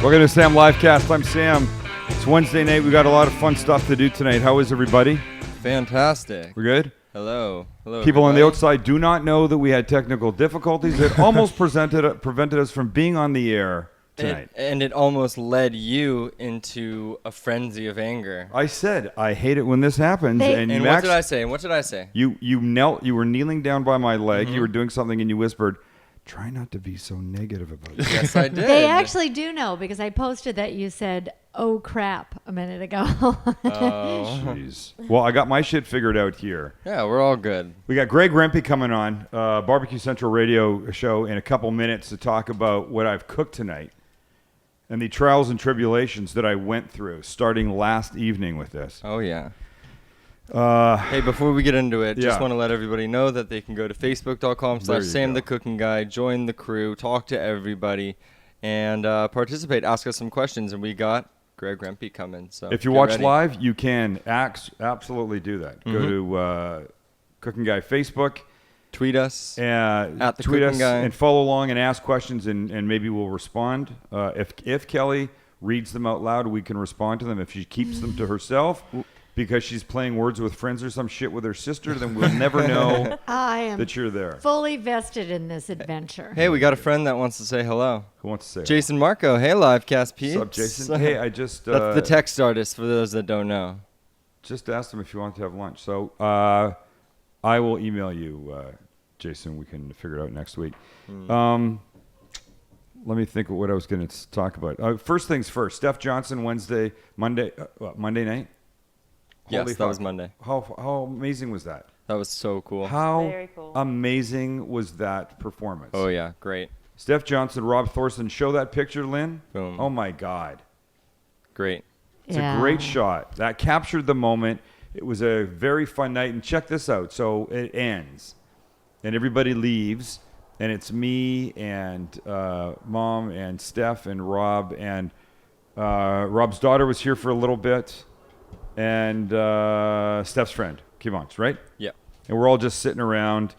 Welcome to Sam Livecast. I'm Sam. It's Wednesday night. We got a lot of fun stuff to do tonight. How is everybody? Fantastic. We're good? Hello. People everybody. on the outside do not know that we had technical difficulties that almost prevented us from being on the air tonight. And it almost led you into a frenzy of anger. I said I hate it when this happens. And Max, what did I say? You knelt. You were kneeling down by my leg. Mm-hmm. You were doing something, and you whispered, "Try not to be so negative about it." Yes, I did. They actually do know because I posted that you said, "Oh crap," a minute ago. Oh. Jeez. Well, I got my shit figured out here. Yeah, we're all good. We got Greg Rempe coming on, Barbecue Central radio show, in a couple minutes to talk about what I've cooked tonight and the trials and tribulations that I went through starting last evening with this. Oh, yeah. Hey, before we get into it, Yeah. just want to let everybody know that they can go to facebook.com/Sam the Cooking Guy, join the crew, talk to everybody, and participate. Ask us some questions, and we got Greg Rempe coming. So If you get watch ready. live, you can absolutely do that. Go to Cooking Guy Facebook. Tweet us. At the tweet Cooking us Guy. and follow along and ask questions, and maybe we'll respond. If Kelly reads them out loud, we can respond to them. If she keeps them to herself because she's playing Words with Friends or some shit with her sister, then we'll never know I am that you're there. fully vested in this adventure. Hey, we got a friend that wants to say hello. Who wants to say Jason Marco. Hey, Livecast Pete. What's up, Jason? Hey, I just That's the text artist for those that don't know. just asked him if you want to have lunch. So I will email you, Jason. We can figure it out next week. Let me think of what I was going to talk about. First things first. Steph Johnson, Monday night? Yes, Holy that was fuck. Monday. How amazing was that? That was so cool. How Very cool. amazing was that performance? Oh, yeah. Great. Steph Johnson, Rob Thorson. Show that picture, Lynn. Boom. Oh, my God. Great. It's a great shot. That captured the moment. It was a very fun night. And check this out. So it ends, and everybody leaves, and it's me and Mom and Steph and Rob. And Rob's daughter was here for a little bit, and Steph's friend, Kivon's, right? Yeah. And we're all just sitting around,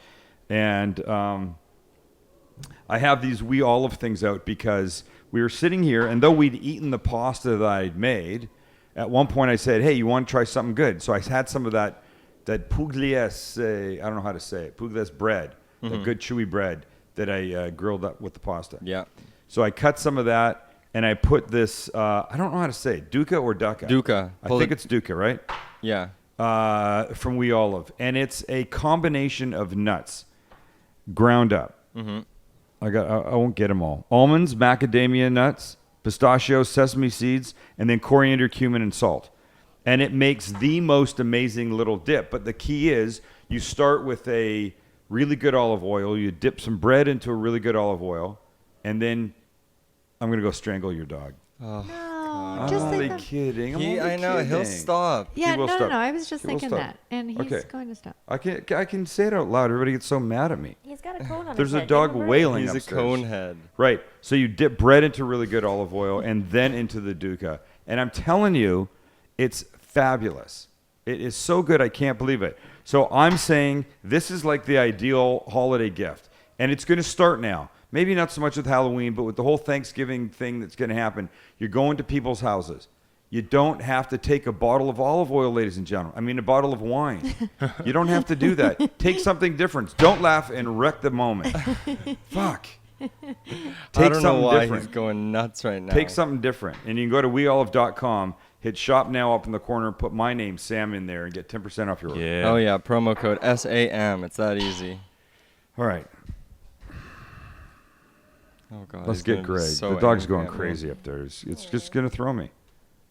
and I have these wee olive things out because we were sitting here, and though we'd eaten the pasta that I'd made, at one point I said, "Hey, you want to try something good?" So I had some of that pugliese, I don't know how to say it, pugliese bread, that good chewy bread that I grilled up with the pasta. Yeah. So I cut some of that, and I put this, I don't know how to say it, duca or duca? Duca. I think it's duca, right? Yeah. From Wee Olive, and it's a combination of nuts ground up. Mm-hmm. I won't get them all. Almonds, macadamia nuts, pistachios, sesame seeds, and then coriander, cumin, and salt. And it makes the most amazing little dip. But the key is you start with a really good olive oil. You dip some bread into a really good olive oil, and then I'm gonna go strangle your dog. No, I'm just only think kidding. I know. He'll kidding. stop. Yeah, He will no. stop. I was just He will thinking stop. that, and he's Okay. going to stop. I can say it out loud. Everybody gets so mad at me. He's got a cone on There's his a head. dog Give him a break. wailing He's a upstairs. cone head. Right. So you dip bread into really good olive oil and then into the duca. And I'm telling you, it's fabulous. It is so good, I can't believe it. So I'm saying this is like the ideal holiday gift. And it's going to start now. Maybe not so much with Halloween, but with the whole Thanksgiving thing that's going to happen. You're going to people's houses. You don't have to take a bottle of olive oil, ladies and gentlemen. I mean, a bottle of wine. You don't have to do that. Take something different. Don't laugh and wreck the moment. Fuck. I Take don't know something why different. he's going nuts right now. Take something different. And you can go to weolive.com, hit shop now up in the corner, put my name, Sam, in there, and get 10% off your order. Yeah. Oh, yeah. Promo code SAM. It's that easy. All right. Oh, God. Let's he's get gonna be Greg. so The dog's angry going at me. crazy up there. It's just going to throw me.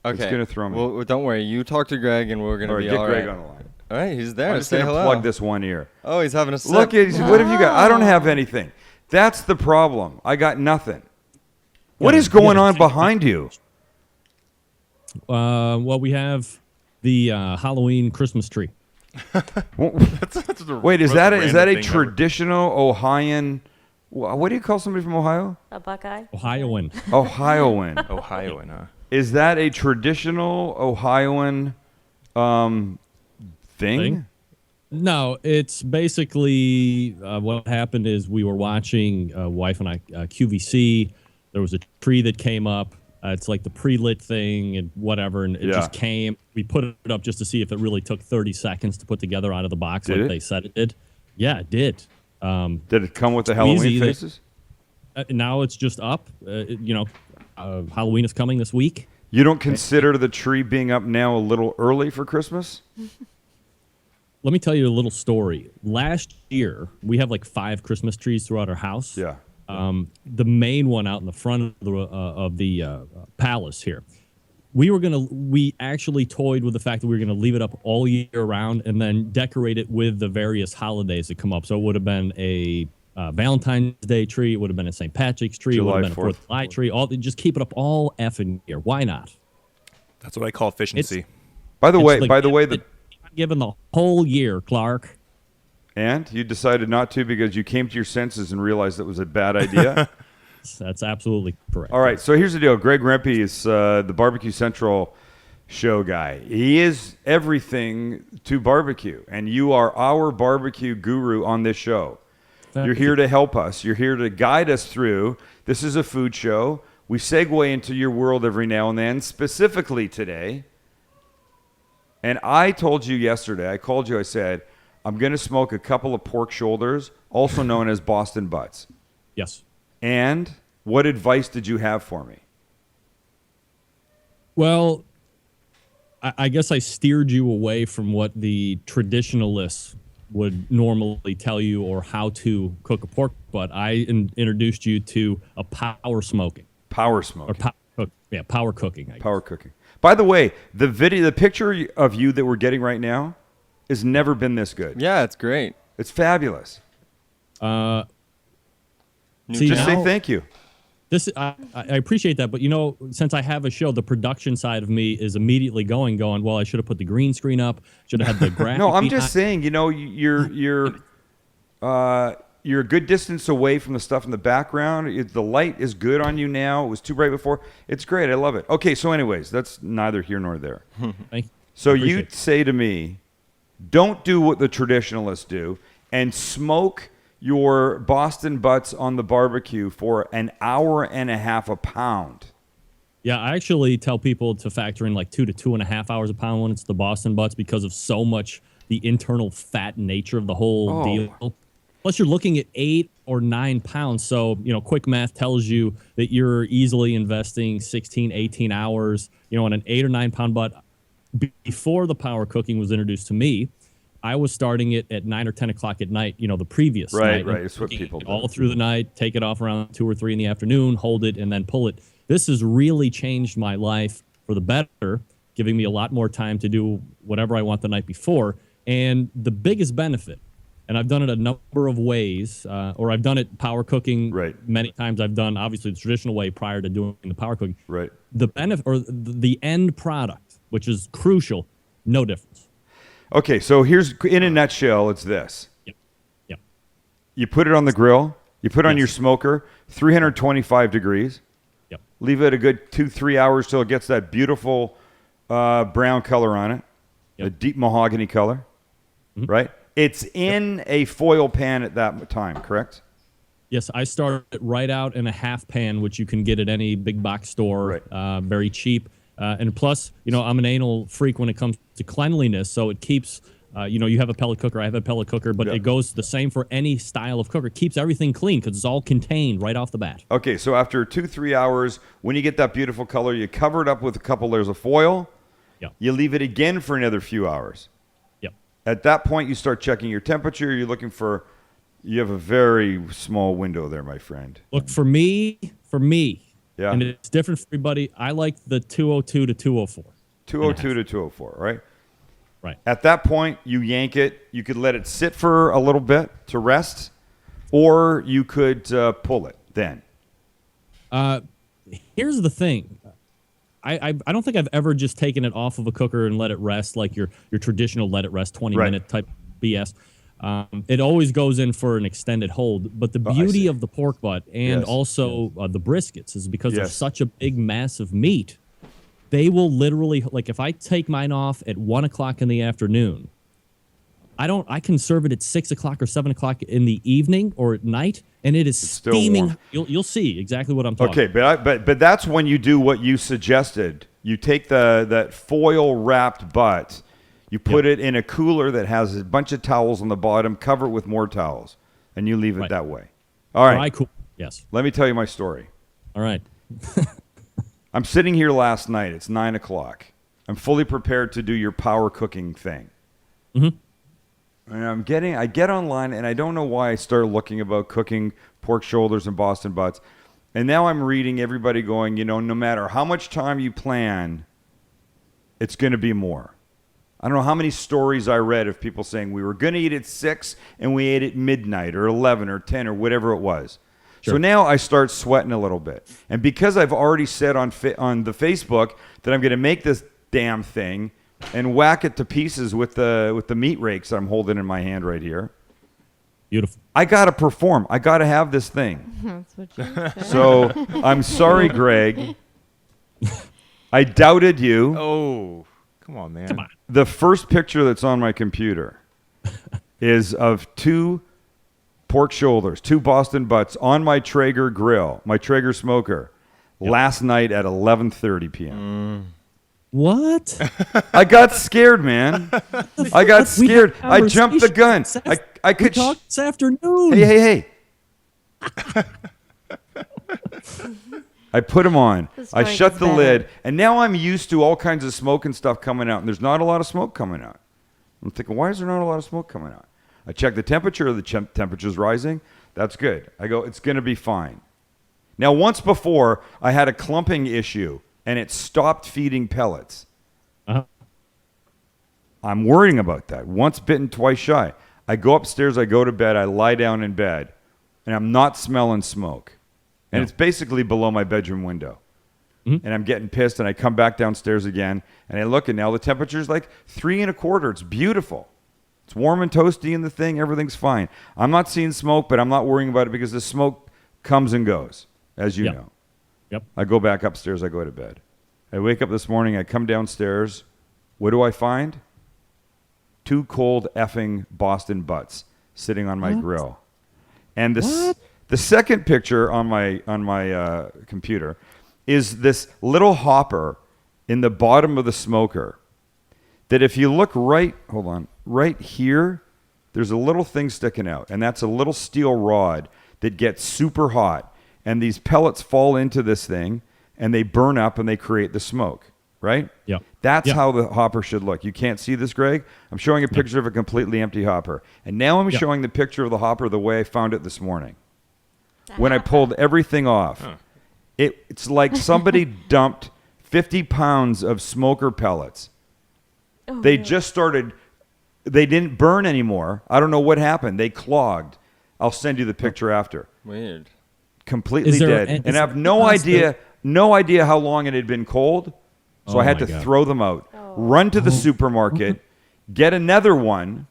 Okay. It's going to throw me. Well, don't worry. You talk to Greg, and we're going All to right, be get all Greg right. on the line. All right. He's there. I'm just Say going to hello. plug this one ear. Oh, he's having a sip. Look, what have you got? I don't have anything. That's the problem. I got nothing. What is going on behind you? Well, we have the Halloween Christmas tree. Wait, is that a traditional Ohioan? What do you call somebody from Ohio? A Buckeye. Ohioan. Ohioan. Ohioan, huh? Is that a traditional Ohioan thing? No, it's basically what happened is we were watching, wife and I, QVC. There was a tree that came up. It's like the pre-lit thing and whatever, and it just came. We put it up just to see if it really took 30 seconds to put together out of the box like they said it did. Yeah, it did. Did it come with the Halloween faces? Now it's just up. Halloween is coming this week. You don't consider the tree being up now a little early for Christmas? Let me tell you a little story. Last year, we have like 5 Christmas trees throughout our house. Yeah. The main one out in the front of the palace here. We actually toyed with the fact that we were going to leave it up all year round and then decorate it with the various holidays that come up. So it would have been a Valentine's Day tree. It would have been a St. Patrick's tree. July it would have been a 4th of July tree. Just keep it up all effing year. Why not? That's what I call efficiency. By the way, given the whole year, Clark. And you decided not to because you came to your senses and realized it was a bad idea? That's absolutely correct. All right, so here's the deal. Greg Rempe is the Barbecue Central show guy. He is everything to barbecue, and you are our barbecue guru on this show. You're here to help us. You're here to guide us through. This is a food show. We segue into your world every now and then, specifically today. And I told you yesterday, I said, I'm going to smoke a couple of pork shoulders, also known as Boston butts. Yes. And what advice did you have for me? Well, I guess I steered you away from what the traditionalists would normally tell you or how to cook a pork butt. I introduced you to a power smoking. Power smoking. Or power cooking. Power cooking. By the way, the picture of you that we're getting right now has never been this good. Yeah, it's great. It's fabulous. Just say thank you. I appreciate that, but since I have a show, the production side of me is immediately going. Well, I should have put the green screen up. Should have had the graphic. No, I'm just saying. You're a good distance away from the stuff in the background. The light is good on you now. It was too bright before. It's great. I love it. Okay, so anyways, that's neither here nor there. Thank you. So you say to me, don't do what the traditionalists do and smoke your Boston butts on the barbecue for an hour and a half a pound. Yeah, I actually tell people to factor in like 2 to 2.5 hours a pound when it's the Boston butts because of so much the internal fat nature of the whole deal. Plus, you're looking at 8 or 9 pounds. So, quick math tells you that you're easily investing 16, 18 hours, on an 8 or 9 pound butt. Before the power cooking was introduced to me, I was starting it at 9 or 10 o'clock at night, the previous night. Right. It's what people do. All through the night, take it off around 2 or 3 in the afternoon, hold it, and then pull it. This has really changed my life for the better, giving me a lot more time to do whatever I want the night before. And the biggest benefit, and I've done it a number of ways, or I've done it power cooking many times. I've done, obviously, the traditional way prior to doing the power cooking. Right. The benefit, or the end product, which is crucial, no difference. Okay, so here's, in a nutshell, it's this. Yep. You put it on the grill. You put it on your smoker, 325 degrees. Yep. Leave it a good 2-3 hours till it gets that beautiful brown color on it, a deep mahogany color, right? It's in a foil pan at that time, correct? Yes, I start it right out in a half pan, which you can get at any big box store, very cheap. And plus, I'm an anal freak when it comes to cleanliness, so it keeps, you have a pellet cooker, I have a pellet cooker, but it goes the same for any style of cooker. It keeps everything clean because it's all contained right off the bat. Okay, so after 2-3 hours, when you get that beautiful color, you cover it up with a couple layers of foil. Yep. You leave it again for another few hours. Yep. At that point, you start checking your temperature. You're looking for, you have a very small window there, my friend. Look, for me, yeah, and it's different for everybody, I like the 202 to 204. 202 to 204, right? Right. At that point, you yank it. You could let it sit for a little bit to rest, or you could pull it then. Here's the thing. I don't think I've ever just taken it off of a cooker and let it rest like your traditional let it rest 20-minute type BS. It always goes in for an extended hold. But the beauty of the pork butt and also the briskets is because they're such a big mass of meat, they will literally, like if I take mine off at 1 o'clock in the afternoon, I can serve it at 6 o'clock or 7 o'clock in the evening or at night, and it is still steaming. warm. You'll see exactly what I'm talking Okay, but that's when you do what you suggested. You take that foil wrapped butt, you put it in a cooler that has a bunch of towels on the bottom, cover it with more towels, and you leave it that way. All right. Dry cool. Yes. Let me tell you my story. All right. I'm sitting here last night. It's 9 o'clock. I'm fully prepared to do your power cooking thing. Mm-hmm. And I get online, and I don't know why I started looking about cooking pork shoulders and Boston butts. And now I'm reading everybody going, no matter how much time you plan, it's going to be more. I don't know how many stories I read of people saying we were going to eat at 6 and we ate at midnight or 11 or 10 or whatever it was. Sure. So now I start sweating a little bit. And because I've already said on the Facebook that I'm going to make this damn thing and whack it to pieces with the meat rakes that I'm holding in my hand right here. Beautiful. I got to perform. I got to have this thing. That's what you said. So I'm sorry, Greg. I doubted you. Oh, come on, man. Come on. The first picture that's on my computer is of 2 pork shoulders, 2 Boston butts on my Traeger grill, my Traeger smoker, last night at 11:30 p.m. What? I got scared, man. I got scared. I jumped the gun. I could talk this afternoon. Hey. I put them on. I shut the lid, and now I'm used to all kinds of smoke and stuff coming out, and there's not a lot of smoke coming out. I'm thinking, why is there not a lot of smoke coming out? I check the temperature. The temperature's rising. That's good. I go, it's going to be fine. Now, once before, I had a clumping issue, and it stopped feeding pellets. Uh-huh. I'm worrying about that. Once bitten, twice shy. I go upstairs, I go to bed, I lie down in bed, and I'm not smelling smoke. And it's basically below my bedroom window. Mm-hmm. And I'm getting pissed, and I come back downstairs again, and I look, and now the temperature's like 3 1/4. It's beautiful. It's warm and toasty in the thing. Everything's fine. I'm not seeing smoke, but I'm not worrying about it because the smoke comes and goes, as you know. Yep. I go back upstairs. I go to bed. I wake up this morning. I come downstairs. What do I find? 2 cold effing Boston butts sitting on my grill. And the second picture on my computer is this little hopper in the bottom of the smoker that if you look right here, there's a little thing sticking out, and that's a little steel rod that gets super hot, and these pellets fall into this thing, and they burn up, and they create the smoke, right? Yeah. That's how the hopper should look. You can't see this, Greg? I'm showing a picture of a completely empty hopper, and now I'm showing the picture of the hopper the way I found it this morning. When I pulled everything off, it's like somebody dumped 50 pounds of smoker pellets. They just started, they didn't burn anymore. I don't know what happened. They clogged. I'll send you the picture after. Weird. Completely dead. And I have no idea how long it had been cold. So I had to throw them out, run to the supermarket, get another one,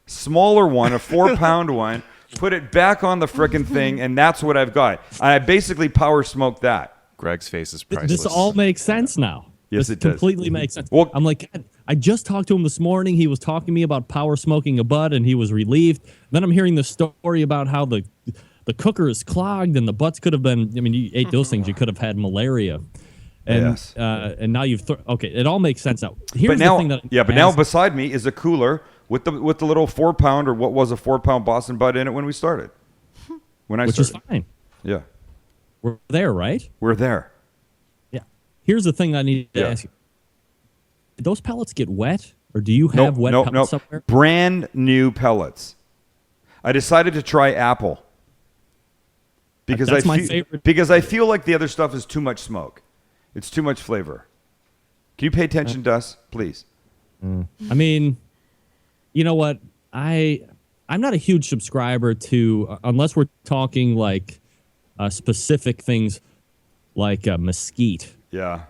smaller one, a 4-pound one, put it back on the frickin' thing, and that's what I've got. I basically power smoked that. Greg's face is priceless. This all makes sense now. Yes, this it does. completely makes sense. Well, I'm like, God, I just talked to him this morning. He was talking to me about power smoking a butt, and he was relieved. Then I'm hearing the story about how the cooker is clogged, and the butts could have been. I mean, you ate those things, you could have had malaria. And, and now you've okay. It all makes sense now. Here's the thing that now beside me is a cooler with the little 4-pound or what was a 4-pound Boston butt in it when we started. Which is fine. Yeah, we're there, right? We're there. Yeah. Here's the thing I need to ask you: did those pellets get wet, or do you have wet pellets somewhere? Brand new pellets. I decided to try apple because That's my favorite. Because I feel like the other stuff is too much smoke. It's too much flavor. Can you pay attention to us, please? I mean, you know what? I'm not a huge subscriber to, unless we're talking like specific things like mesquite. Yeah.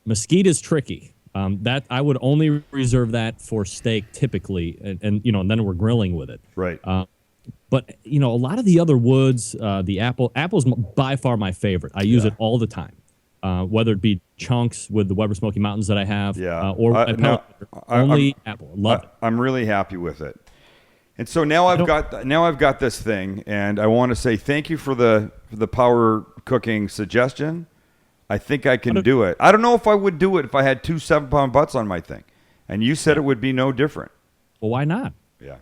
Mesquite is tricky. That I would only reserve that for steak typically, and then we're grilling with it. Right. But a lot of the other woods, the apple's by far my favorite. I use it all the time. whether it be chunks with the Weber Smoky Mountains that I have, Yeah. or No, only apple. Love it. I'm really happy with it. And so now I've got this thing, and I want to say thank you for the power cooking suggestion. I think I can do it. I don't know if I would do it if I had 2 7-pound butts on my thing, and you said it would be no different. Well, why not? Yeah.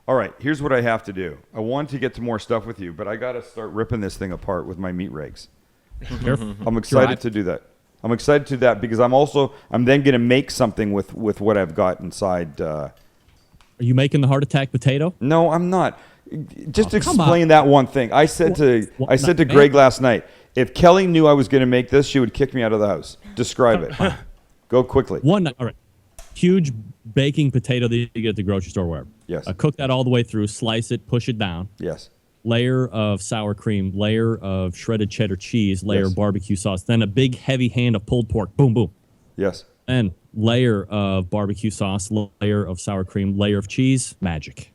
All right. Here's what I have to do. I wanted to get to more stuff with you, but I got to start ripping this thing apart with my meat rakes. Careful. I'm excited to do that. I'm excited to do that because I'm then going to make something with what I've got inside. Are you making the heart attack potato? No, I'm not. Just come explain on. that one thing. I said to Greg last night, if Kelly knew I was going to make this, she would kick me out of the house. Describe it. Go quickly. All right. Huge baking potato that you get at the grocery store, wherever. Yes. Cook that all the way through. Slice it. Push it down. Yes. Layer of sour cream. Layer of shredded cheddar cheese. Layer Yes. of barbecue sauce. Then a big heavy hand of pulled pork. Boom, boom. Yes. Then layer of barbecue sauce. Layer of sour cream. Layer of cheese. Magic.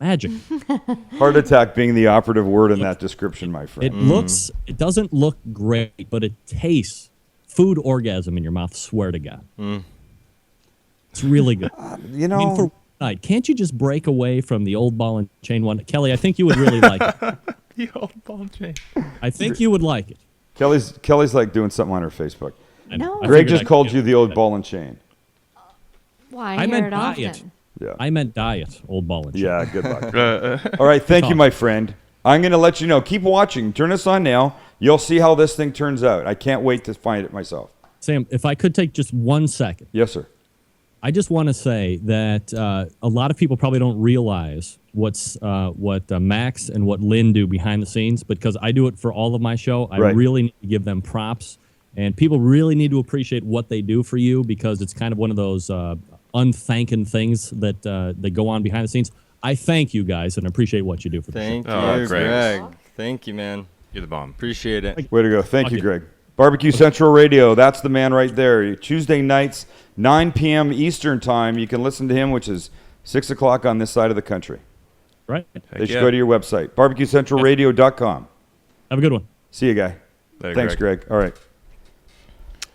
Magic. Heart attack being the operative word in that description, my friend. It doesn't look great, but it tastes food orgasm in your mouth, swear to God. It's really good. I mean, for one night, can't you just break away from the old ball and chain one? Kelly, I think you would really like it. The old ball and chain. I think you would like it. Kelly's like doing something on her Facebook. No. I Greg figured just I called could you get the old that. ball and chain. Why? I I hear meant it diet. often. Yeah. I meant diet, old ball and chain. Yeah, good luck. All right, thank you, my friend. I'm going to let you know. Keep watching. Turn this on now. You'll see how this thing turns out. I can't wait to find it myself. Sam, if I could take just 1 second. Yes, sir. I just want to say that a lot of people probably don't realize what Max and what Lynn do behind the scenes, because I do it for all of my show. I Right. really need to give them props, and people really need to appreciate what they do for you, because it's kind of one of those unthanking things that go on behind the scenes. I thank you guys and appreciate what you do for the Thank show. you, Greg. Greg. Thank you, man. You're the bomb. Appreciate it. Way to go. Thank you, Okay. Greg. Barbecue Central Radio. That's the man right there. Tuesday nights, 9 p.m. Eastern time. You can listen to him, which is 6 o'clock on this side of the country. Right? They should go to your website, barbecuecentralradio.com. Have a good one. See you, guy. Later, Thanks, Greg. All right.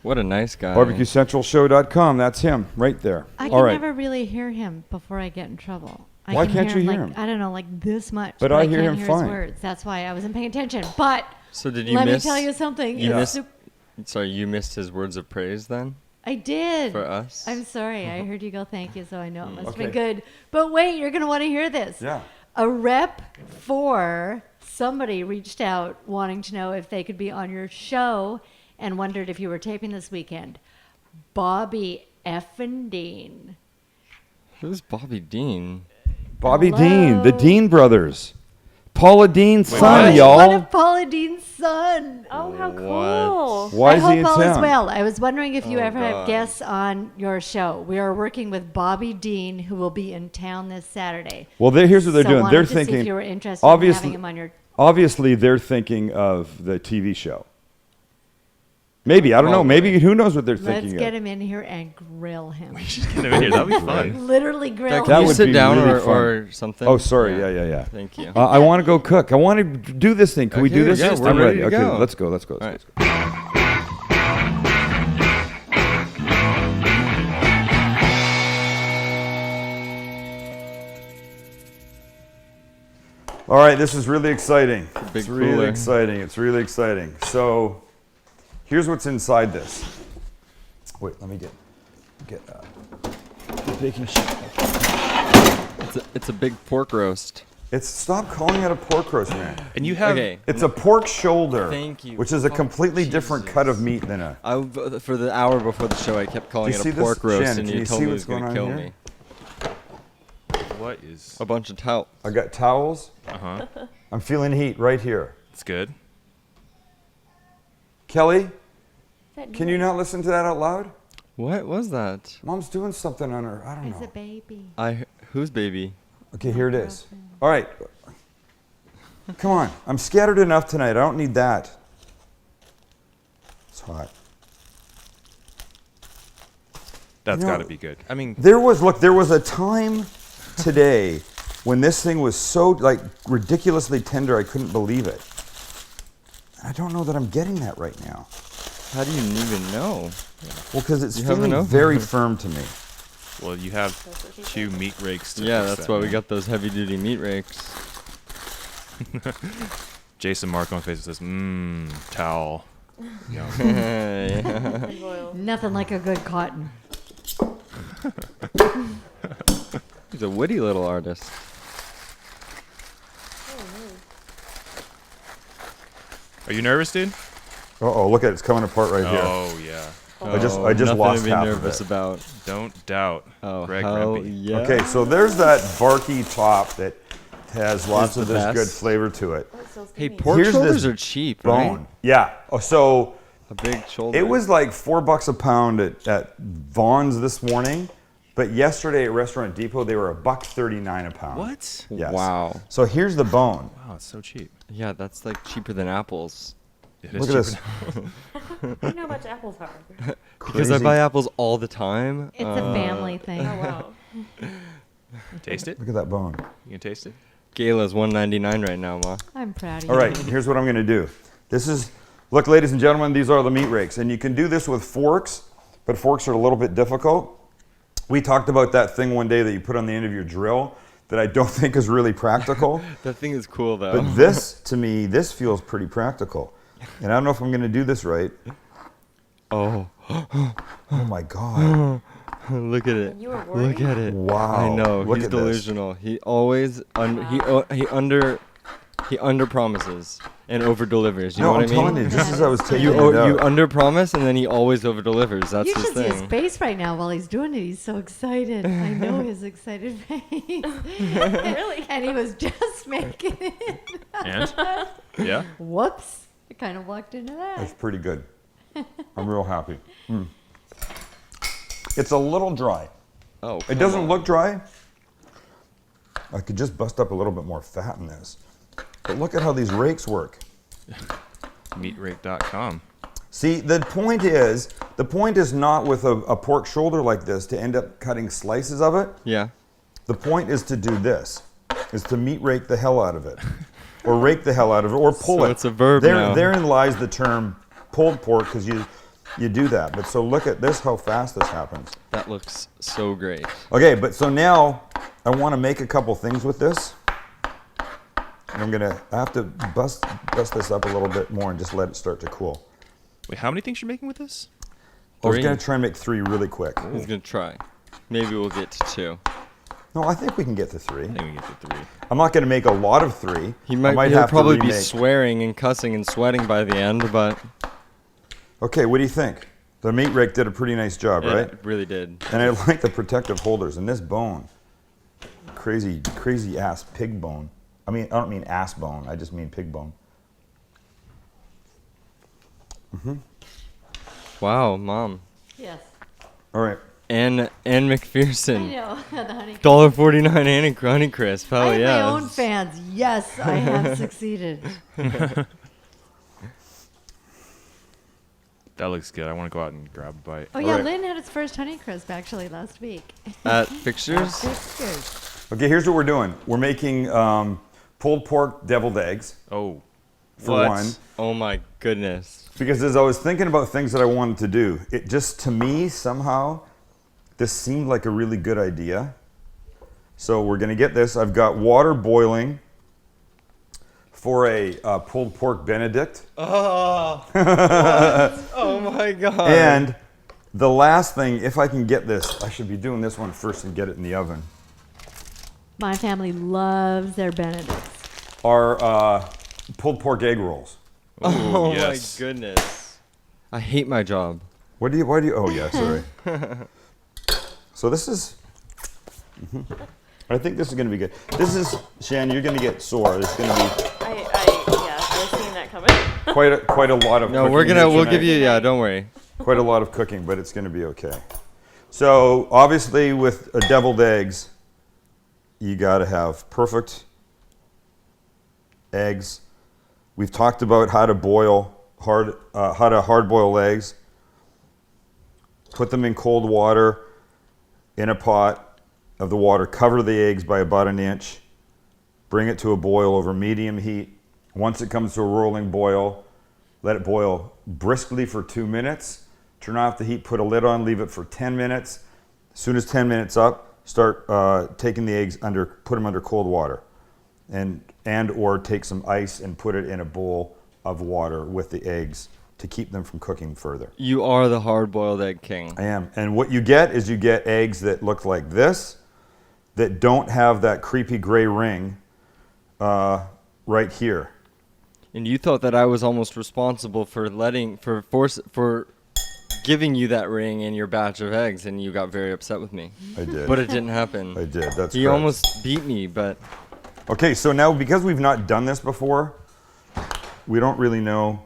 What a nice guy. BarbecueCentralShow.com. That's him right there. I All can right. never really hear him before I get in trouble. Why can't you hear like, him? I don't know, like this much. But I hear can't him hear fine. His words. That's why I wasn't paying attention. But So did you let miss? me tell you something. You It's missed- sup- Sorry, you missed his words of praise then I did. for us. I'm sorry. I heard you go thank you, so I know it must have been Okay. good. But wait, you're going to want to hear this. Yeah. A rep for somebody reached out wanting to know if they could be on your show and wondered if you were taping this weekend. Bobby effing Dean. Who's Bobby Dean? Bobby Hello? Dean, the Dean brothers. Paula Dean's son, what? y'all. One of Paula Dean's son. Oh, how cool. Why I is hope he in all is town? well. I was wondering if you Oh, ever have God. guests on your show. We are working with Bobby Dean, who will be in town this Saturday. Well, here's what they're So doing. wanted They're to see thinking. if you were interested in obviously, having him on your. obviously, they're thinking of the TV show. Maybe I don't know. Maybe who knows what they're Let's thinking get of. him in here and grill him. Get him in here. That'd be fun. Literally grill Can That him. you would sit be down really or something? Oh, sorry. Yeah. Thank you. I want to go cook. I want to do this thing. Can we do Okay, this? yeah, we're I'm ready to Okay, go. let's go. Let's go. All right. All right, this is really exciting. big It's really cooler. exciting. It's really exciting. So, here's what's inside this. Wait, let me get the baking sheet. It's a big pork roast. Stop calling it a pork roast, man. And you have Okay. It's a pork shoulder. Thank you. Which is a Oh, completely different Jesus. cut of meat than a. For the hour before the show, I kept calling Do you it see a this? pork roast, Shannon, and can you you told see me it what's was going to going kill on me. what is? A bunch of towel. I got towels. I'm feeling heat right here. It's good. Kelly, can you not listen to that out loud? What was that? Mom's doing something on her. I don't It's a know. baby. Whose baby? Okay, here it is. All right. Come on. I'm scattered enough tonight. I don't need that. It's hot. That's You know, got to be good. I mean, There was a time today when this thing was so like ridiculously tender I couldn't believe it. I don't know that I'm getting that right now. How do you even know? Well, because it's You have feeling enough? very firm to me. Well, you have 2 meat rakes to Yeah, fix that's that, why we man. got those heavy-duty meat rakes. Jason Mark on Facebook says, towel. Yum. Yeah. Nothing like a good cotton. He's a witty little artist. Are you nervous, dude? Uh-oh, look at it. It's coming apart right here. Oh, yeah. I just nothing lost to be half of nervous it. about. Don't doubt Oh, Greg hell Rempe. yeah. Okay, so there's that barky top that has lots It's of the this good best. flavor to it. Hey, pork Here's shoulders this are cheap, Bone. right? Yeah. Oh, so A big shoulder. it was like $4 a pound at Vaughn's this morning, but yesterday at Restaurant Depot they were $1.39 a pound. What? Yes. Wow. So here's the bone. Wow, it's so cheap. Yeah, that's like cheaper than apples. It Look is at cheaper this. I know how much apples are. Because I Crazy. buy apples all the time. It's a family thing. Oh wow. now. Taste it? Look at that bone. You can taste it? Gala's $1.99 right now, Ma. I'm proud of All you. right, here's what I'm going to do. This is, look, ladies and gentlemen, these are the meat rakes. And you can do this with forks, but forks are a little bit difficult. We talked about that thing one day that you put on the end of your drill that I don't think is really practical. That thing is cool, though. But this, to me, this feels pretty practical. And I don't know if I'm going to do this right. Oh, Oh my God. look at it. You were Look worried? at it. Wow. I know. Look He's at this. delusional. He always he under promises and over delivers. You know No, what I'm I mean? telling you, just as I was taking You it out. you under promise and then he always over delivers. That's You his should see his thing. face right now while he's doing it. He's so excited. I know his excited face. Really? And he was just making it. And? Yeah? Whoops. I kind of walked into That's that. pretty good. I'm real happy. It's a little dry. Oh, It doesn't look dry. I could just bust up a little bit more fat in this. But look at how these rakes work. Meatrake.com. See, the point is not with a pork shoulder like this to end up cutting slices of it. Yeah. The point is to do this, is to meat rake the hell out of it. Or rake the hell out of it, or pull So it. it's a verb now. Therein lies the term pulled pork, because you do that. But so look at this, how fast this happens. That looks so great. Okay, but so now I want to make a couple things with this. And I have to bust this up a little bit more and just let it start to cool. Wait, how many things you're making with this? I was 3. going to try and make 3 really quick. He's gonna try. Maybe we'll get to 2. No, I think we can get to 3. I think we get to 3. I'm not going to make a lot of 3. He'll have probably to be remake. swearing and cussing and sweating by the end, but Okay, what do you think? The meat rake did a pretty nice job, right? it really did. And I like the protective holders. And this bone, crazy ass pig bone. I don't mean ass bone. I just mean pig bone. Wow, Mom. Yes. All right. Ann I McPherson. know. The honey. $1.49 Honey Crisp. Hell I have yeah. my own fans. Yes, I have succeeded. That looks good. I want to go out and grab a bite. Oh, yeah. right. Lynn had its first Honeycrisp actually last week. At Fixtures? Fixtures. Okay, here's what we're doing. We're making pulled pork deviled eggs, Oh, for what? one. Oh my goodness. Because as I was thinking about things that I wanted to do, it just, to me, somehow, this seemed like a really good idea. So we're going to get this. I've got water boiling for a pulled pork Benedict. Oh. Oh my god. And the last thing, if I can get this, I should be doing this one first and get it in the oven, My family loves their Benedicts. are pulled pork egg rolls. Oh yes. my goodness. I hate my job. Why do you, oh yeah, sorry. So this is, I think this is going to be good. This is, Shan, you're going to get sore. There's going to I was seeing that coming. be quite a lot of No, cooking we'll here give you, tonight. don't worry. Quite a lot of cooking, but it's going to be okay. So obviously with deviled eggs, you got to have perfect eggs. We've talked about how to boil how to hard boil eggs. Put them in cold water in a pot of the water. Cover the eggs by about an inch. Bring it to a boil over medium heat. Once it comes to a rolling boil, let it boil briskly for 2 minutes, turn off the heat, put a lid on, leave it for 10 minutes. As soon as 10 minutes up, start taking the eggs put them under cold water, and or take some ice and put it in a bowl of water with the eggs to keep them from cooking further. You are the hard-boiled egg king. I am. And what you get is you get eggs that look like this, that don't have that creepy gray ring right here. And you thought that I was almost responsible for giving you that ring in your batch of eggs, and you got very upset with me. I did. But it didn't happen. I did. That's He correct. almost beat me, but Okay, so now because we've not done this before, we don't really know.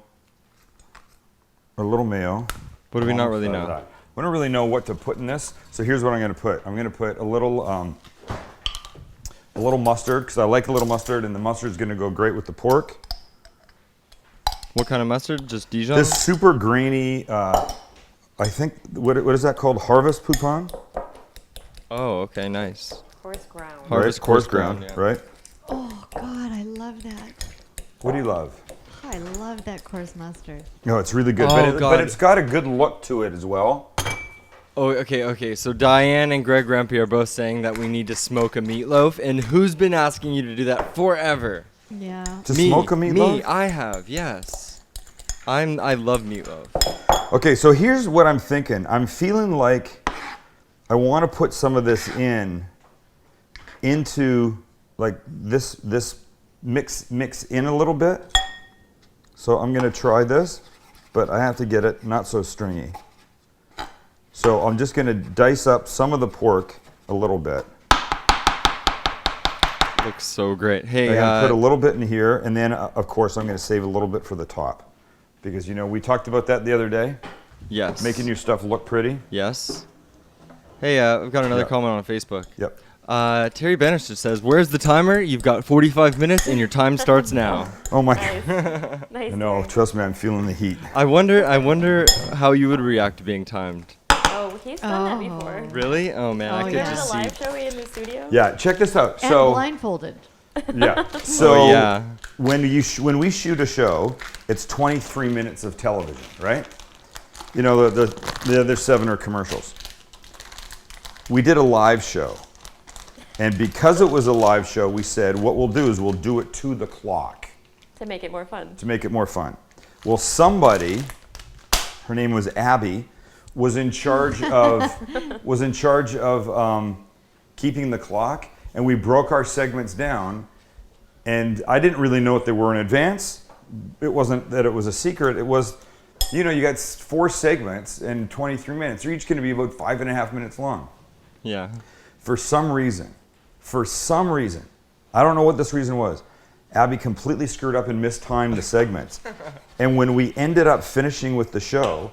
A little mayo. what do we not really know? We don't really know what to put in this. So here's what I'm going to put. I'm going to put a little mustard, because I like a little mustard, and the mustard is going to go great with the pork. What kind of mustard? Just Dijon? This super grainy, I think, what is that called? Harvest Poupon? Oh, okay, nice. Coarse ground. Harvest Right? Coarse ground, ground, yeah. right? Oh, God, I love that. What do you love? I love that coarse mustard. No, it's really good, Oh, but God. it's got a good look to it as well. Oh, okay. So Diane and Greg Rempe are both saying that we need to smoke a meatloaf, and who's been asking you to do that forever? Yeah. To smoke a meatloaf? Me, I have, yes. I love meatloaf. Okay, so here's what I'm thinking. I'm feeling like I want to put some of this into like this mix in a little bit. So I'm going to try this, but I have to get it not so stringy. So I'm just going to dice up some of the pork a little bit. Looks so great. Hey, I'm going to put a little bit in here, and then of course I'm going to save a little bit for the top. Because we talked about that the other day, yes. making your stuff look pretty. Yes. Hey, I've got another Yeah. comment on Facebook. Yep. Terry Bannister says, "Where's the timer? You've got 45 minutes, and your time starts now." Oh my Nice. God. Nice. No, Terry. trust me, I'm feeling the heat. I wonder how you would react to being timed. Oh, he's done that before. Really? Oh man, I Oh, could yeah. Remember just the see. live show we had in the studio? Yeah, check this out. And So blindfolded. yeah, so Oh, yeah. when we shoot a show, it's 23 minutes of television, right? The other 7 are commercials. We did a live show, and because it was a live show, we said what we'll do is we'll do it to the clock To make it more fun. to make it more fun. Well, somebody, her name was Abby, was in charge of keeping the clock, and we broke our segments down, and I didn't really know what they were in advance. It wasn't that it was a secret. It was, you got 4 segments in 23 minutes. They're each going to be about 5.5 minutes long. Yeah. For some reason, I don't know what this reason was, Abby completely screwed up and mistimed the segments. And when we ended up finishing with the show,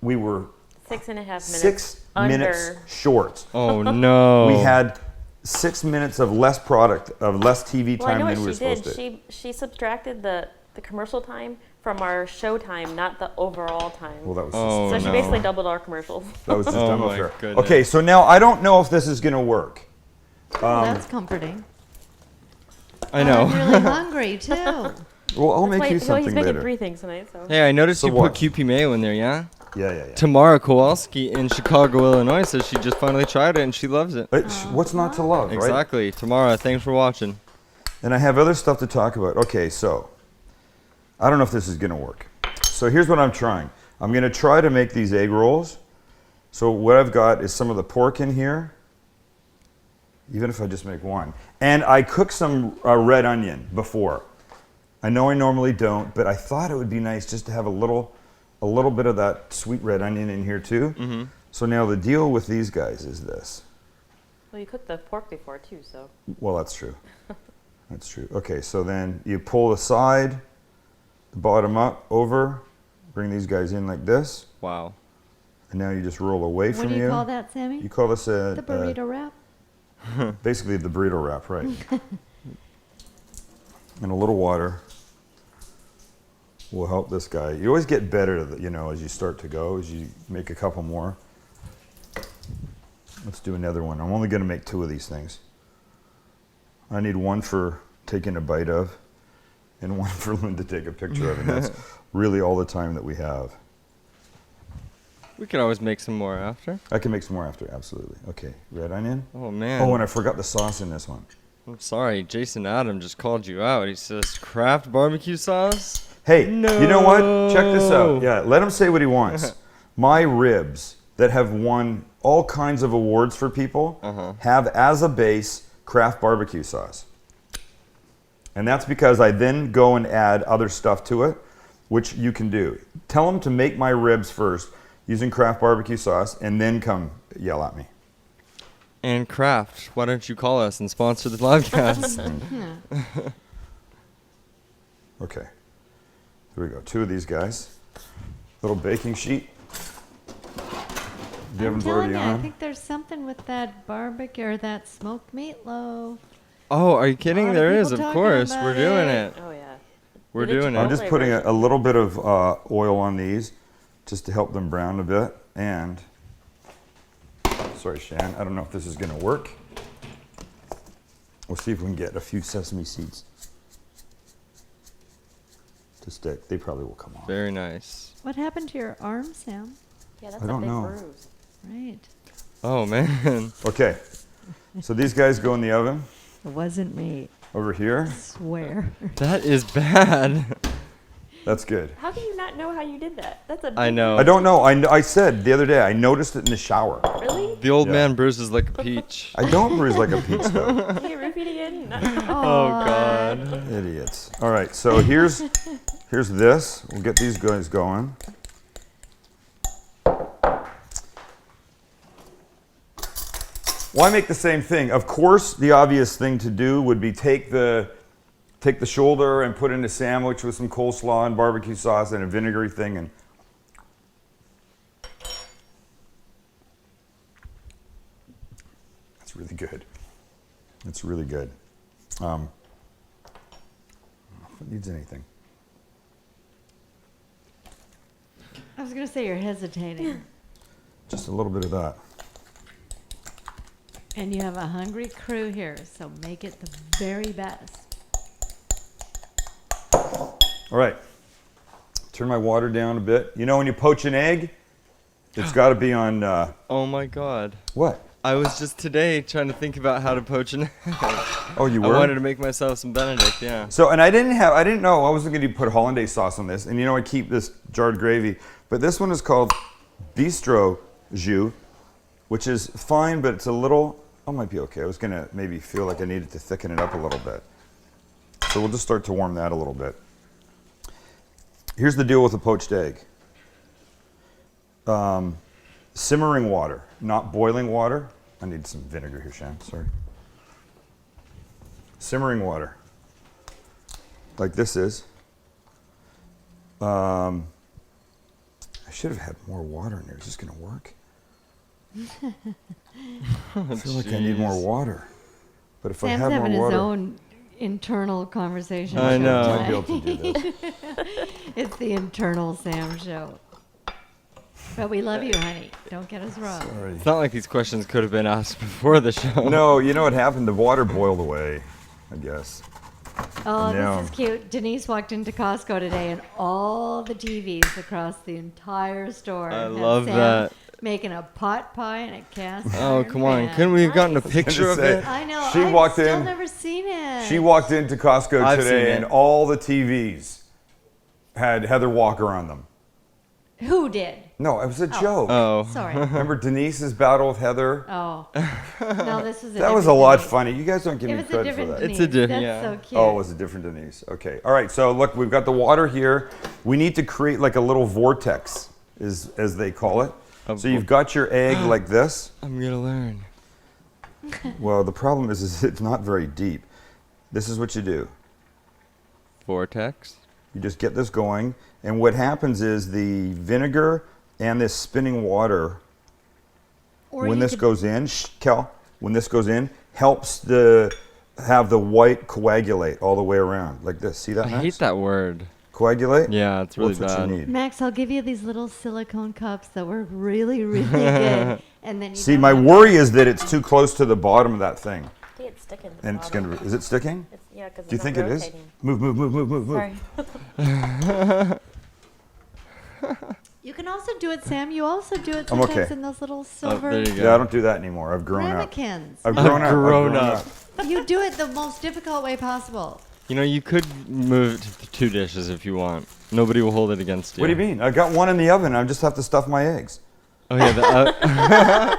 we were 6.5 minutes. 6 minutes under. short. Oh no. We had 6 minutes of less TV Well, I time know than we were what she supposed did. to. She subtracted the commercial time from our show time, not the overall time. Well, that was Oh, so she no. basically doubled our commercials. that was just Oh dumb my of her. goodness. Okay, so now I don't know if this is going to work. That's comforting. I know. I'm really hungry too. Well, I'll make Wait, you he's something making later. 3 things tonight, so. Hey, I noticed So you what? put QP mayo in there, yeah? Yeah. Tamara Kowalski in Chicago, Illinois says she just finally tried it and she loves it. What's not to love, right? Exactly. Tamara, thanks for watching. And I have other stuff to talk about. Okay, so I don't know if this is going to work. So here's what I'm trying. I'm going to try to make these egg rolls. So what I've got is some of the pork in here, even if I just make one. And I cooked some red onion before. I know I normally don't, but I thought it would be nice just to have a little bit of that sweet red onion in here too. Mm-hmm. So now the deal with these guys is this. Well, you cooked the pork before, too, so. Well, that's true. That's true. Okay, so then you pull the side, the bottom up, over, bring these guys in like this, Wow. and now you just roll away What from do you call that, Sammy? You call this The burrito wrap? basically the burrito wrap, right? And a little water will help this guy. You always get better, as you start to go, as you make a couple more. Let's do another one. I'm only going to make 2 of these things. I need one for taking a bite of, and one for Lynn to take a picture of, and that's really all the time that we have. We can always make some more after. I can make some more after, absolutely. Okay, red onion. Oh, man. Oh, and I forgot the sauce in this one. I'm sorry. Jason Adam just called you out. He says, Kraft barbecue sauce? Hey, No. you know what? Check this out. Yeah, let him say what he wants. My ribs that have won all kinds of awards for people have as a base Kraft barbecue sauce. And that's because I then go and add other stuff to it, which you can do. Tell him to make my ribs first using Kraft barbecue sauce, and then come yell at me. And Kraft, why don't you call us and sponsor the podcast? Okay, here we go. 2 of these guys. Little baking sheet. The I'm oven's telling already you, I on. think there's something with that barbecue or that smoked meatloaf. Oh, are you kidding? lot of There is, people of talking course. about We're doing it. it. Oh yeah. We're Do the doing I'm it. just Chipotle putting version. a little bit of oil on these just to help them brown a bit. And, sorry, Shan, I don't know if this is going to work. We'll see if we can get a few sesame seeds to stick. They probably will come off. Very nice. What happened to your arm, Sam? Yeah, that's I a don't big know. bruise. Right. Oh, man. Okay, so these guys go in the oven It wasn't me. over here. Swear. That is bad. That's good. How do you not know how you did that? That's a I big- know. I don't know. I said the other day, I noticed it in the shower. Really? The old Yeah. man bruises like a peach. I don't bruise like a peach, though. Can you repeat again? Oh, God. Idiots. All right, so here's this. We'll get these guys going. Why make the same thing? Of course, the obvious thing to do would be take the shoulder and put in a sandwich with some coleslaw and barbecue sauce and a vinegary thing, and that's really good. It's really good. I don't know if it needs anything. I was going to say you're hesitating. Just a little bit of that. And you have a hungry crew here, so make it the very best. All right. Turn my water down a bit. You know when you poach an egg, it's got to be on, Oh, my God. what? I was just today trying to think about how to poach an egg. Oh, you I were? wanted to make myself some Benedict, yeah. So, and I didn't know I wasn't going to put hollandaise sauce on this. And you know I keep this jarred gravy. But this one is called Bistro Jus, which is fine, but it's a little, oh, might be okay. I was going to maybe feel like I needed to thicken it up a little bit. So we'll just start to warm that a little bit. Here's the deal with a poached egg. Simmering water, not boiling water. I need some vinegar here, Shan, sorry. Simmering water, like this is. I should have had more water in there. Is this going to work? I feel like I need more water. But if Sam's I had having more his water, own internal conversation. I show know. I might be tonight. able to do this. It's the internal Sam show. But we love you, honey. Don't get us wrong. Sorry. It's not like these questions could have been asked before the show. No, you know what happened? The water boiled away, I guess. Oh, No. this is cute. Denise walked into Costco today, and all the TVs across the entire store. I have love Sam that. Making a pot pie and a cast. Oh, iron come on. pan. Couldn't we have gotten a Nice. picture of say- it? I know. She I've walked still in- never seen it. She walked into Costco I've seen today, it. and all the TVs had Heather Walker on them. Who did? No, it was a joke. Oh. Sorry. Remember Denise's battle with Heather? Oh. No, this was a That was a different lot Denise. funny. You guys don't give It me was a credit for different that. Denise. It's a diff- That's yeah. so cute. Oh, it was a different Denise. Okay. All right. So look, we've got the water here. We need to create like a little vortex, as they call it. So you've got your egg like this. I'm going to learn. Well, the problem is it's not very deep. This is what you do. Vortex. You just get this going, and what happens is the vinegar and this spinning water, Or when you this could- goes in, Kel, when this goes in, helps have the white coagulate all the way around, like this. See that, I Max? hate that word. Coagulate? Yeah, it's really Well, that's bad. what you need. Max, I'll give you these little silicone cups that were really, really good. And then you See, don't my have to- worry is that it's too close to the bottom of that thing. I think it's sticking to the And it's bottom. going to, is it sticking? It's, Yeah, because Do you think it is? rotating. Move. Sorry. You can also do it, Sam. You also do it I'm sometimes okay. in those little Oh, silver there you go. Yeah, I don't do that anymore. I've grown up. ramekins. I've No, grown up. you do it the most difficult way possible. You know, you could move it to 2 dishes if you want. Nobody will hold it against you. What do you mean? I got one in the oven. I just have to stuff my eggs. Oh yeah.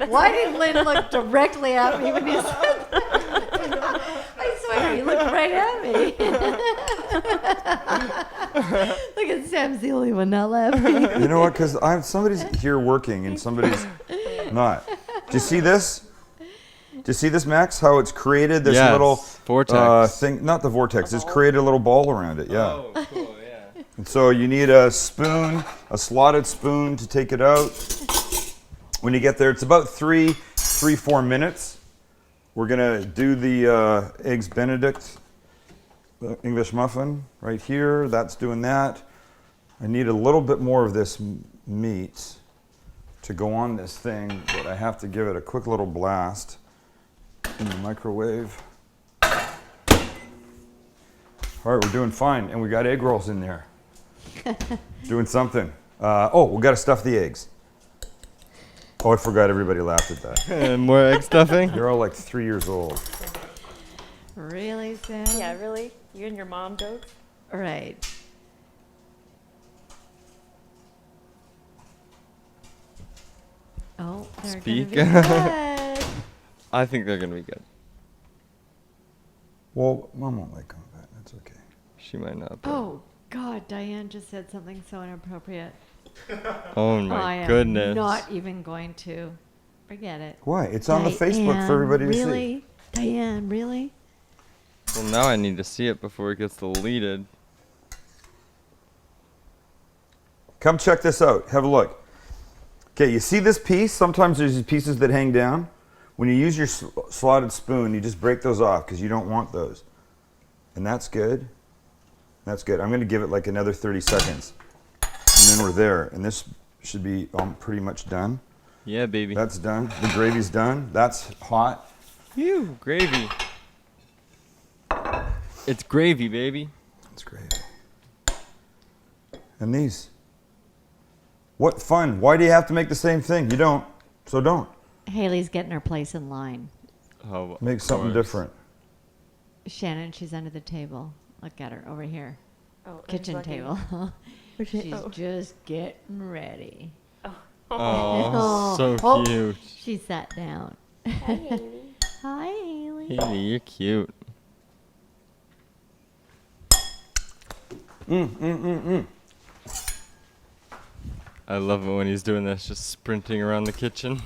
Why did Lynn look directly at me when you said that? I swear, you looked right at me. Look at Sam's the only one not laughing. You know what? Because somebody's here working and somebody's not. Do you see this? Do you see this, Max? How it's created this Yes, little vortex. thing? Not the vortex. It's created a little ball around it. Yeah. Oh, cool. Yeah. And so you need a spoon, a slotted spoon to take it out. When you get there, it's about 4 minutes. We're gonna do the eggs Benedict, the English muffin right here. That's doing that. I need a little bit more of this meat to go on this thing, but I have to give it a quick little blast in the microwave. All right, we're doing fine, and we got egg rolls in there. Doing something. We got to stuff the eggs. Oh, I forgot everybody laughed at that. And more egg stuffing. You're all like 3 years old. Really, Sam? Yeah, really? You and your mom jokes? Right. Oh, they're Speak. gonna be good. I think they're gonna be good. Well, Mom won't like them, but that's okay. She might not. But Oh, God, Diane just said something so inappropriate. oh I my am goodness. not even going to. Forget it. Why? It's on the Facebook for everybody to see. Really? Diane, really? Well, now I need to see it before it gets deleted. Come check this out. Have a look. Okay, you see this piece? Sometimes there's these pieces that hang down. When you use your slotted spoon, you just break those off because you don't want those. And that's good. That's good. I'm going to give it like another 30 seconds. And then we're there. And this should be pretty much done. Yeah, baby. That's done. The gravy's done. That's hot. Phew, gravy. It's gravy, baby. That's gravy. And these. What fun. Why do you have to make the same thing? You don't. So don't. Haley's getting her place in line. Oh, Make of something course. different. Shannon, she's under the table. Look at her over here. Oh, Kitchen looking. table. She's Oh. just getting ready. Oh, so Oh. cute. She sat down. Hi, Haley. Hi, Haley. Haley, you're cute. I love it when he's doing this, just sprinting around the kitchen.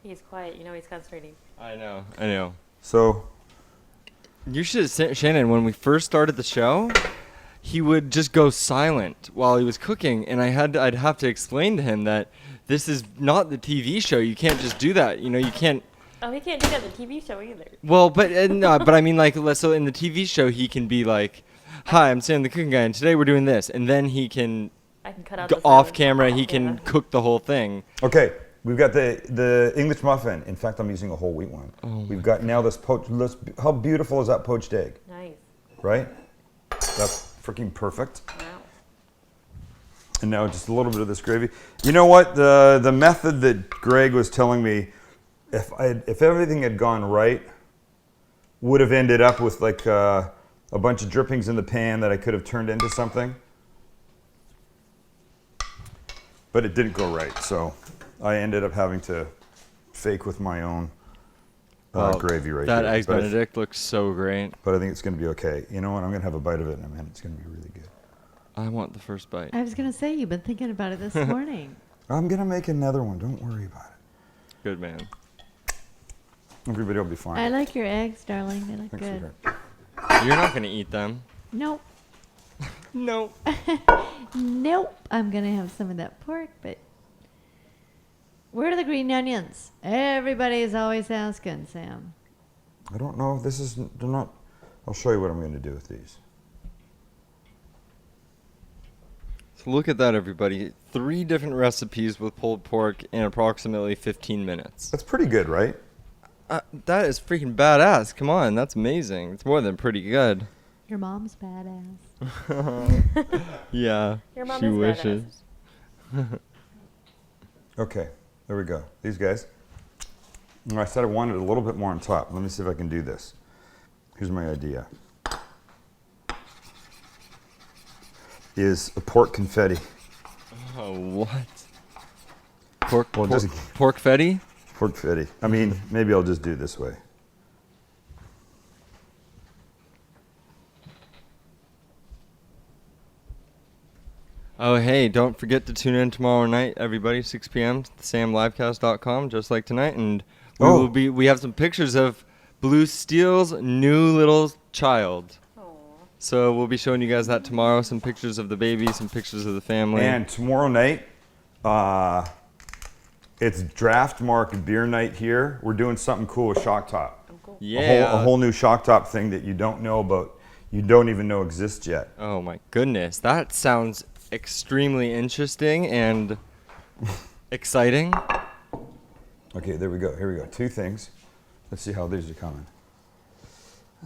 He's quiet. You know he's concentrating. I know. So, You should have Shannon, when we first started the show, he would just go silent while he was cooking, and I'd have to explain to him that this is not the TV show. You can't just do that. You know, you can't. Oh, he can't do that in the TV show either. Well, but no, but I mean, like, so in the TV show, he can be like, "Hi, I'm Sam the cooking guy, and today we're doing this," and then he can I can cut out go the off sound. camera. He Yeah. can cook the whole thing. okay, we've got the English muffin. In fact, I'm using a whole wheat one. We've got now this poached. How beautiful is that poached egg? Nice. Right? That's freaking perfect. Wow. And now just a little bit of this gravy. You know what? The method that Greg was telling me, if everything had gone right, would have ended up with like a bunch of drippings in the pan that I could have turned into something. But it didn't go right, so I ended up having to fake with my own Well, gravy right That here. eggs But I- Benedict looks so great. But I think it's going to be okay. You know what? I'm going to have a bite of it in a minute. It's going to be really good. I want the first bite. I was going to say, you've been thinking about it this morning. I'm going to make another one. Don't worry about it. Good man. Everybody will be fine. I like your eggs, darling. They look Thanks, good. sweetheart. You're not gonna eat them. Nope. No. Nope. I'm going to have some of that pork, but where are the green onions? Everybody's always asking, Sam. I don't know. They're not. I'll show you what I'm going to do with these. So look at that, everybody. 3 different recipes with pulled pork in approximately 15 minutes. That's pretty good, right? That is freaking badass. Come on, that's amazing. It's more than pretty good. Your mom's badass. Yeah. Your mom she is wishes. Okay, there we go. These guys. I said I wanted a little bit more on top. Let me see if I can do this. Here's my idea. Is a pork confetti. Oh, what? Pork Just pork fetty? pork confetti. I mean, maybe I'll just do it this way. Oh, hey, don't forget to tune in tomorrow night, everybody, 6 p.m. samlivecast.com, just like tonight. And we have some pictures of Blue Steel's new little child. So we'll be showing you guys that tomorrow. Some pictures of the baby, some pictures of the family. And tomorrow night, it's Draft Mark Beer Night here. We're doing something cool with Shock Top. Yeah. A whole new Shock Top thing that you don't know about. You don't even know exists yet. Oh, my goodness. That sounds extremely interesting and exciting. Okay, there we go. Here we go. Two things. Let's see how these are coming.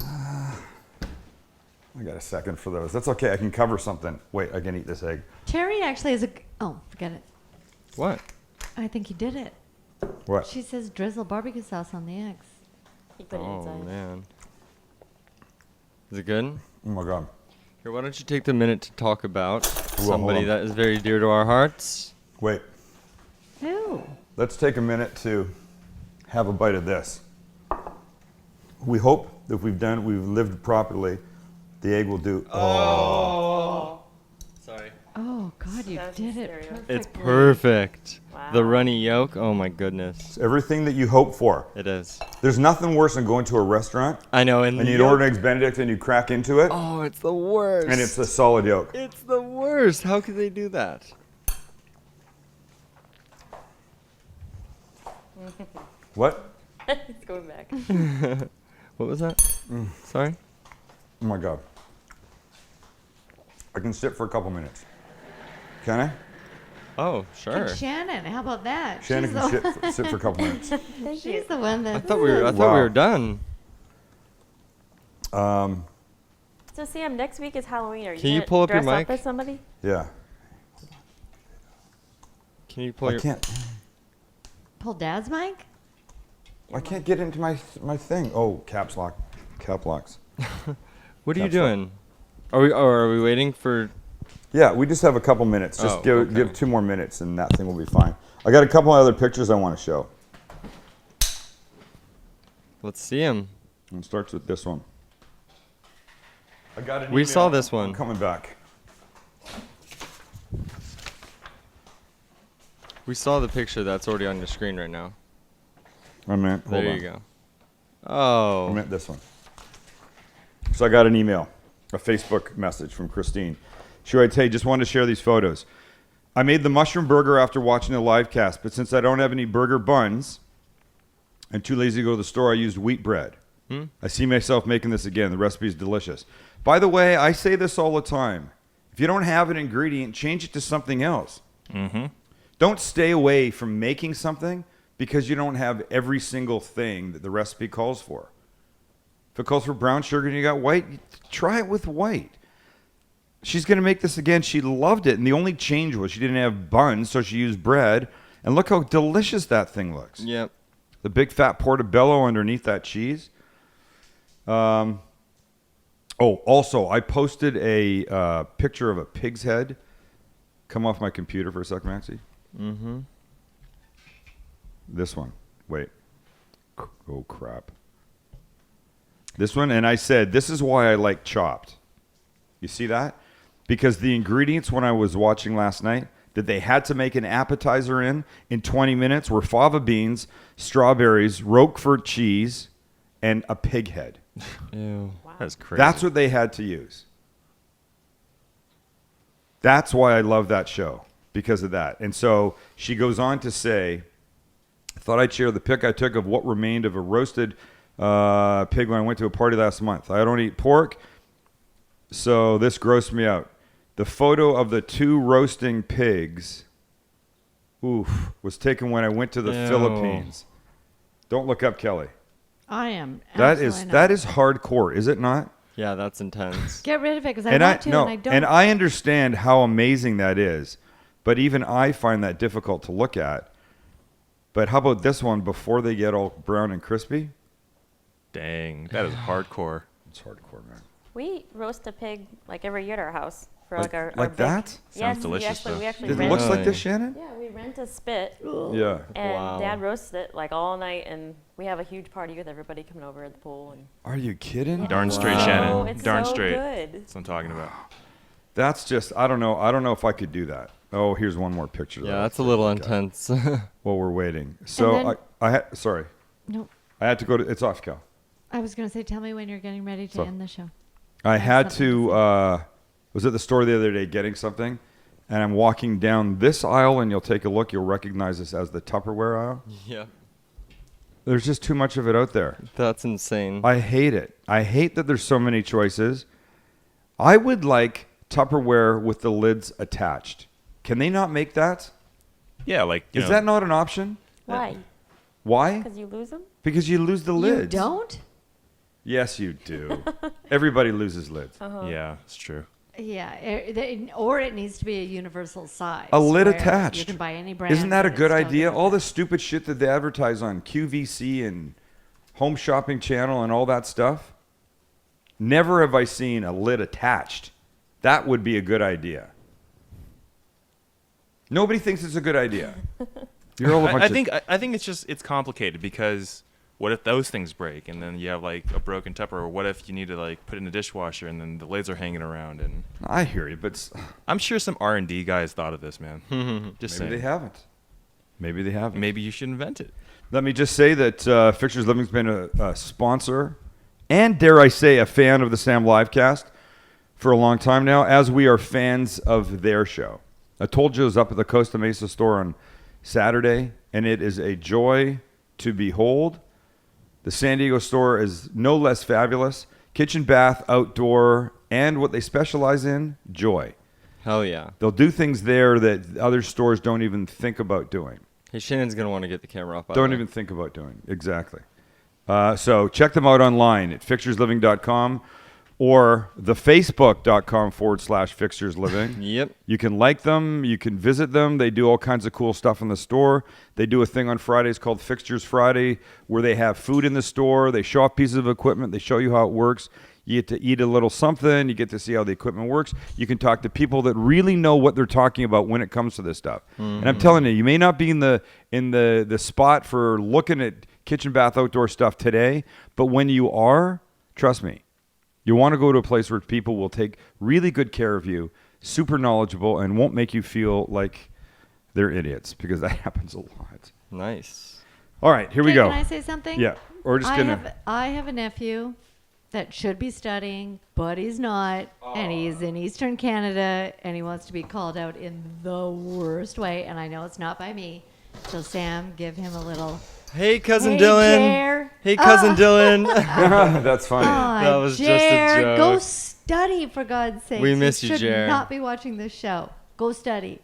I got a second for those. That's okay. I can cover something. Wait, I can eat this egg. Terry actually is a. Oh, forget it. What? I think he did it. What? She says drizzle barbecue sauce on the eggs. He put it Oh, inside. man. Is it good? Oh my God. Here, why don't you take the minute to talk about hold somebody on. that is very dear to our hearts? Wait. Who? Let's take a minute to have a bite of this. We hope that we've lived properly, the egg will do. Oh. Sorry. Oh God, you That's did it stereo. perfectly. It's perfect. Wow. The runny yolk. Oh my goodness. It's everything that you hope for. It is. There's nothing worse than going to a restaurant I know. and the you'd yolk- order an eggs Benedict and you crack into it Oh, it's the worst. and it's a solid yolk. It's the worst. How could they do that? What? It's going back. What was that? Sorry. Oh my God. I can sit for a couple minutes. Can I? Oh, sure. And Shannon, how about that? Shannon She's can sit for a couple minutes. Thank you. She's the one that. I thought we were Wow. done. So Sam, next week is Halloween. Are you Can you gonna pull up your dress mic? up as somebody? Yeah. Can you pull I your? can't. Pull Dad's mic. I can't get into my thing. Oh, caps lock. Cap locks. What are you That's right. doing? Are we waiting for? Yeah, we just have a couple minutes. Just Oh, give okay. 2 more minutes and that thing will be fine. I got a couple other pictures I want to show. Let's see him. It starts with this one. I got an We email. saw this one. I'm coming back. We saw the picture that's already on your screen right now. I meant, hold There on. you go. I Oh. meant this one. So I got an email, a Facebook message from Christine. She writes, hey, just wanted to share these photos. I made the mushroom burger after watching the live cast, but since I don't have any burger buns and too lazy to go to the store, I used wheat bread. I see myself making this again. The recipe is delicious. By the way, I say this all the time. If you don't have an ingredient, change it to something else. Don't stay away from making something because you don't have every single thing that the recipe calls for. If it calls for brown sugar and you got white, try it with white. She's going to make this again. She loved it. And the only change was she didn't have buns, so she used bread. And look how delicious that thing looks. Yep. The big fat portobello underneath that cheese. Also, I posted a picture of a pig's head. Come off my computer for a sec, Maxie. Mm-hmm. This one. Wait. Oh, crap. This one, and I said, this is why I like chopped. You see that? Because the ingredients when I was watching last night that they had to make an appetizer in 20 minutes were fava beans, strawberries, Roquefort cheese, and a pig head. Ew. Wow. That's crazy. That's what they had to use. That's why I love that show, because of that. And so she goes on to say, I thought I'd share the pic I took of what remained of a roasted pig when I went to a party last month. I don't eat pork, so this grossed me out. The photo of the 2 roasting pigs, was taken when I went to the Ew. Philippines. Don't look up, Kelly. I am. That absolutely is not. hardcore, is it not? Yeah, that's intense. Get rid of it because I And want to, no, and I don't. and I understand how amazing that is, but even I find that difficult to look at. But how about this one before they get all brown and crispy? Dang, that is hardcore. It's hardcore, man. We roast a pig like every year at our house for like our like big- that? Yes, Sounds delicious, we though. actually It rent. looks like Really? this, Shannon? Yeah, we rent a spit, Yeah. and Wow. Dad roasts it like all night, and we have a huge party with everybody coming over at the pool. And Are you kidding? Darn straight, Wow. Shannon. it's Darn so straight. good. That's what I'm talking about. That's just, I don't know. I don't know if I could do that. Oh, here's one more picture. Yeah, that's a little intense. While we're waiting. So, then- I had, sorry. No, I had to go to, it's off, Cal. I was going to say, tell me when you're getting ready to So- end the show. I That's had something to, to was at the store the other day getting something, and I'm walking down this aisle, and you'll take a look, you'll recognize this as the Tupperware aisle. Yeah. There's just too much of it out there. That's insane. I hate it. I hate that there's so many choices. I would like Tupperware with the lids attached. Can they not make that? Yeah, like, you Is know, that not an option? Why? Why? Because you lose them? Because you lose the lids. You don't? Yes, you do. Everybody loses lids. yeah, it's true. Yeah, or it needs to be a universal size. A lid where attached. You can buy any brand. Isn't that a but it's good still idea? gonna All fit. the stupid shit that they advertise on QVC and Home Shopping Channel and all that stuff. Never have I seen a lid attached. That would be a good idea. Nobody thinks it's a good idea. You're all a bunch I think it's complicated because what if those things break and then you have like a broken Tupperware? Or what if you need to like put it in the dishwasher and then the lids are hanging around? And I hear you, but I'm sure some R&D guys thought of this, man. Just maybe saying. they haven't. Maybe they haven't. Maybe you should invent it. Let me just say that Fixtures Living's been a sponsor and, dare I say, a fan of the Sam Livecast for a long time now, as we are fans of their show. I told you I was up at the Costa Mesa store on Saturday, and it is a joy to behold. The San Diego store is no less fabulous. Kitchen, bath, outdoor, and what they specialize in, joy. Hell yeah. They'll do things there that other stores don't even think about doing. Hey, Shannon's going to want to get the camera off. by the Don't way. even think about doing. Exactly. So check them out online at fixturesliving.com or thefacebook.com/fixturesliving. Yep. You can like them. You can visit them. They do all kinds of cool stuff in the store. They do a thing on Fridays called Fixtures Friday where they have food in the store. They show off pieces of equipment. They show you how it works. You get to eat a little something. You get to see how the equipment works. You can talk to people that really know what they're talking about when it comes to this stuff. And I'm telling you, you may not be in the spot for looking at kitchen, bath, outdoor stuff today, but when you are, trust me, you want to go to a place where people will take really good care of you, super knowledgeable, and won't make you feel like they're idiots, because that happens a lot. Nice. All right, here we go. Can I say something? Yeah, we're just going to... I have a nephew that should be studying, but he's not, and he's in Eastern Canada, and he wants to be called out in the worst way, and I know it's not by me. So Sam, give him a little. Hey, cousin Hey, Dylan. Jer. Hey, cousin Dylan. That's funny. That was just a Jer, Go joke. study, for God's sake. We miss you, should Jer. not be watching this show. Go study.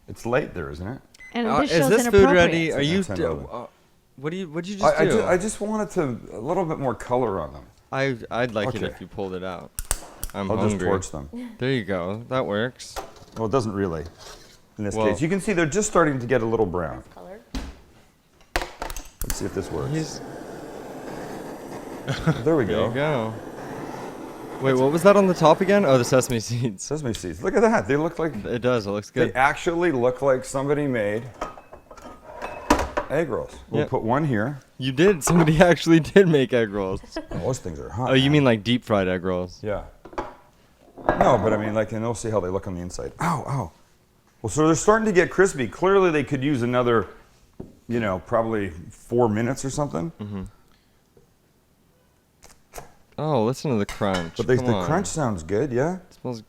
It's late there, isn't it? And this Is show's this food inappropriate. ready? Are you? That's another. What'd you just do? I just wanted to a little bit more color on them. I'd like it Okay. if you pulled it out. I'm I'll hungry. just torch them. There you go. That works. Well, it doesn't really. In this Well- case, you can see they're just starting to get a little brown. Color. Let's see if this works. He's, There we there you go. go. Wait, what was that on the top again? Oh, the sesame seeds. Sesame seeds. Look at that. They look like It does. It looks they good. actually look like somebody made egg rolls. We'll Yep. put one here. You did. Somebody actually did make egg rolls. Oh, those things are hot. Oh, you man. mean like deep fried egg rolls? Yeah. No, but I mean, like, and they'll see how they look on the inside. Ow, ow. Well, so they're starting to get crispy. Clearly, they could use another, probably 4 minutes or something. Mm-hmm. Oh, listen to the crunch. But Come the on. crunch sounds good, yeah?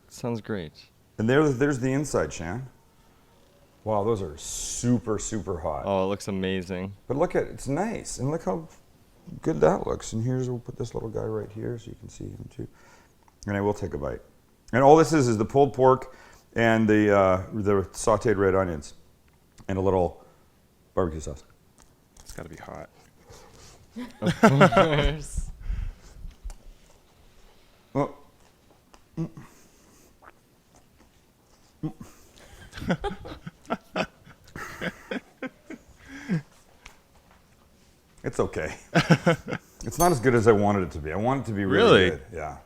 Sounds great. And there's the inside, Shan. Wow, those are super, super hot. Oh, it looks amazing. But look at it's nice, and look how good that looks. And we'll put this little guy right here so you can see him too. And I will take a bite. And all this is the pulled pork and the sautéed red onions and a little barbecue sauce. It's got to be hot. Of course. Well, it's okay. It's not as good as I wanted it to be. I want it to be really Really? good. Yeah.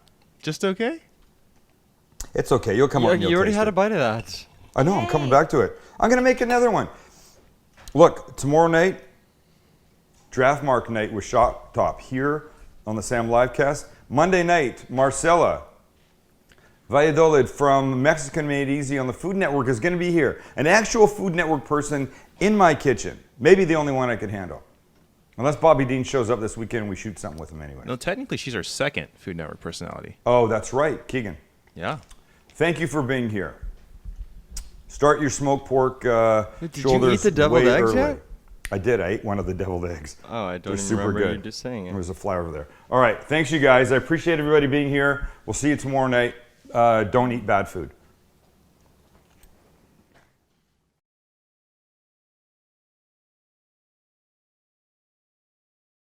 Just okay? It's okay. You'll come on and You you'll already taste had it. a bite of that. I know. I'm coming back to it. I'm going to make another one. Look, tomorrow night, Draft Mark night with Shot Top here on the Sam Livecast. Monday night, Marcella Valladolid from Mexican Made Easy on the Food Network is going to be here. An actual Food Network person in my kitchen. Maybe the only one I could handle. Unless Bobby Dean shows up this weekend and we shoot something with him anyway. No, technically, she's our second Food Network personality. Oh, that's right. Keegan. Yeah. Thank you for being here. Start your smoked pork Did you shoulders eat the deviled way eggs early. yet? I did. I ate one of the deviled eggs. Oh, I don't They're even super remember good. you just saying it. There's a fly over there. All right. Thanks, you guys. I appreciate everybody being here. We'll see you tomorrow night. Don't eat bad food.